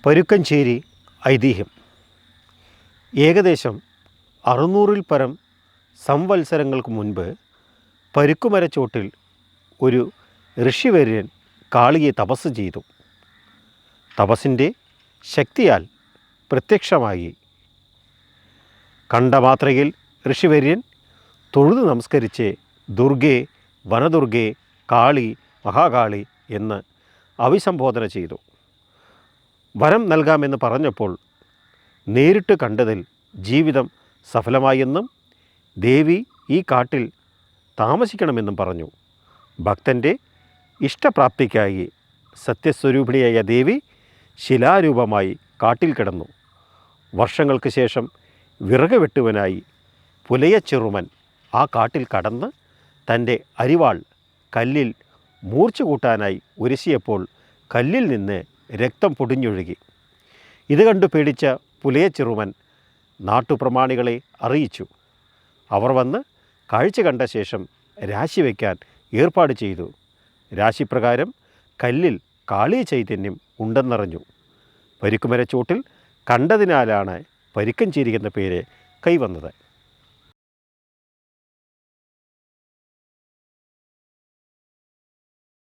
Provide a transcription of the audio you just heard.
പരുക്കഞ്ചേരി ഐതിഹ്യം. ഏകദേശം 600-ൽ പരം സംവത്സരങ്ങൾക്ക് മുൻപ് പരുക്കുമരച്ചോട്ടിൽ ഒരു ഋഷിവര്യൻ കാളിയെ തപസ് ചെയ്തു. തപസ്സിൻ്റെ ശക്തിയാൽ പ്രത്യക്ഷമായി. കണ്ട മാത്രയിൽ ഋഷിവര്യൻ തൊഴുതു നമസ്കരിച്ച് ദുർഗേ, വനദുർഗേ, കാളി, മഹാകാളി എന്ന് അഭിസംബോധന ചെയ്തു. വരം നൽകാമെന്ന് പറഞ്ഞപ്പോൾ നേരിട്ട് കണ്ടതിൽ ജീവിതം സഫലമായെന്നും ദേവി ഈ കാട്ടിൽ താമസിക്കണമെന്നും പറഞ്ഞു. ഭക്തൻ്റെ ഇഷ്ടപ്രാപ്തിക്കായി സത്യസ്വരൂപിണിയായ ദേവി ശിലാരൂപമായി കാട്ടിൽ കിടന്നു. വർഷങ്ങൾക്ക് ശേഷം വിറക് വെട്ടുവനായി പുലയച്ചെറുമൻ ആ കാട്ടിൽ കടന്ന് തൻ്റെ അരിവാൾ കല്ലിൽ മൂർച്ച കൂട്ടാനായി ഉരസിയപ്പോൾ കല്ലിൽ നിന്ന് രക്തം പൊടിഞ്ഞൊഴുകി. ഇത് കണ്ടു പേടിച്ച പുലയച്ചെറുമൻ നാട്ടുപ്രമാണികളെ അറിയിച്ചു. അവർ വന്ന് കാഴ്ച കണ്ട ശേഷം രാശി വയ്ക്കാൻ ഏർപ്പാട് ചെയ്തു. രാശിപ്രകാരം കല്ലിൽ കാളീ ചൈതന്യം ഉണ്ടെന്നറിഞ്ഞു. പരുക്കുമരച്ചോട്ടിൽ കണ്ടതിനാലാണ് പരുക്കഞ്ചേരി എന്ന പേര് കൈവന്നത്.